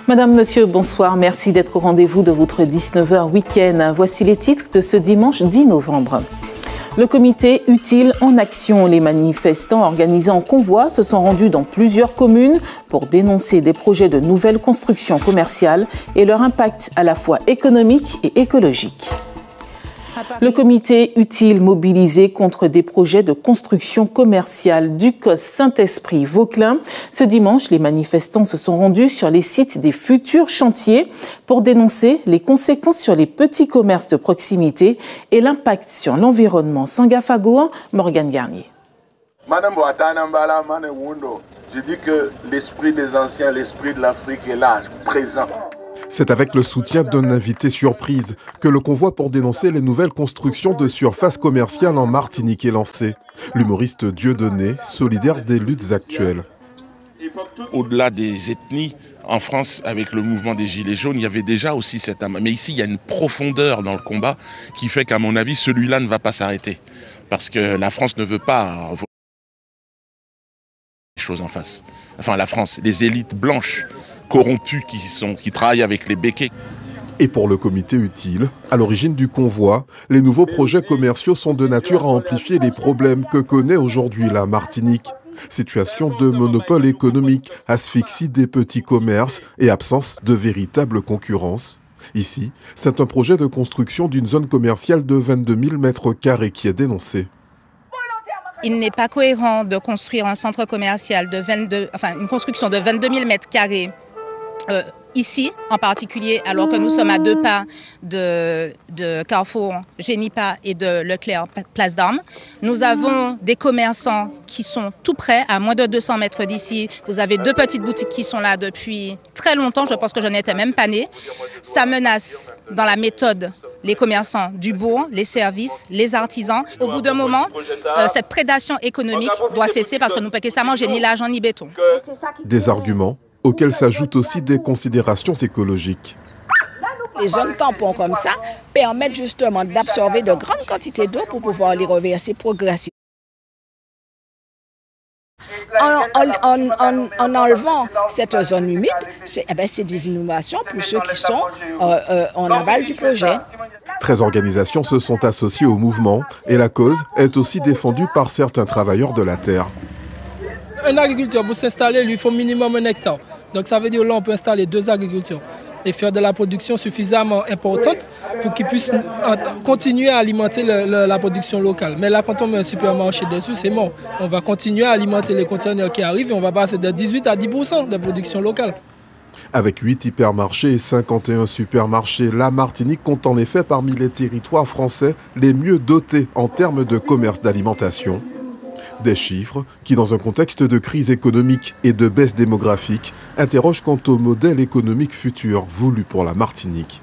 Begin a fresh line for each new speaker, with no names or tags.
Madame, Monsieur, bonsoir. Merci d'être au rendez-vous de votre 19h week-end. Voici les titres de ce dimanche 10 novembre. Le comité utile en action. Les manifestants organisés en convoi se sont rendus dans plusieurs communes pour dénoncer des projets de nouvelles constructions commerciales et leur impact à la fois économique et écologique. Le comité utile mobilisé contre des projets de construction commerciale du COS Saint-Esprit-Vauclin. Ce dimanche, les manifestants se sont rendus sur les sites des futurs chantiers pour dénoncer les conséquences sur les petits commerces de proximité et l'impact sur l'environnement. Sangafagoa, Morgane Garnier.
Madame Boatana, je dis que l'esprit des anciens, l'esprit de l'Afrique est là, présent.
C'est avec le soutien d'un invité surprise que le convoi pour dénoncer les nouvelles constructions de surfaces commerciales en Martinique est lancé. L'humoriste Dieudonné, solidaire des luttes actuelles.
Au-delà des ethnies, en France, avec le mouvement des Gilets jaunes, il y avait déjà aussi cette âme. Mais ici, il y a une profondeur dans le combat qui fait qu'à mon avis, celui-là ne va pas s'arrêter. Parce que la France ne veut pas les choses en face. Enfin, la France, les élites blanches corrompus qui travaillent avec les béquets.
Et pour le comité utile, à l'origine du convoi, les nouveaux projets commerciaux sont de nature à amplifier les problèmes que connaît aujourd'hui la Martinique. Situation de monopole économique, asphyxie des petits commerces et absence de véritable concurrence. Ici, c'est un projet de construction d'une zone commerciale de 22 000 m² qui est dénoncé.
Il n'est pas cohérent de construire un centre commercial une construction de 22 000 m² ici, en particulier, alors que nous sommes à 2 pas de Carrefour, Génipa et de Leclerc, Place d'Armes. Nous avons des commerçants qui sont tout près, à moins de 200 mètres d'ici. Vous avez 2 petites boutiques qui sont là depuis très longtemps. Je pense que je n'étais même pas née. Ça menace dans la méthode les commerçants du bourg, les services, les artisans. Au bout d'un moment, cette prédation économique doit cesser parce que nous ne pouvons manger ni l'argent ni béton.
Des arguments auxquels s'ajoutent aussi des considérations écologiques.
Les zones tampons comme ça permettent justement d'absorber de grandes quantités d'eau pour pouvoir les reverser progressivement. En enlevant cette zone humide, c'est des innovations pour ceux qui sont en aval du projet.
13 organisations se sont associées au mouvement et la cause est aussi défendue par certains travailleurs de la terre.
Un agriculteur, pour s'installer, lui faut minimum 1 hectare. Donc ça veut dire là on peut installer 2 agriculteurs et faire de la production suffisamment importante pour qu'ils puissent continuer à alimenter la production locale. Mais là, quand on met un supermarché dessus, c'est mort. On va continuer à alimenter les conteneurs qui arrivent et on va passer de 18 à 10% de production locale.
Avec 8 hypermarchés et 51 supermarchés, la Martinique compte en effet parmi les territoires français les mieux dotés en termes de commerce d'alimentation. Des chiffres qui, dans un contexte de crise économique et de baisse démographique, interrogent quant au modèle économique futur voulu pour la Martinique.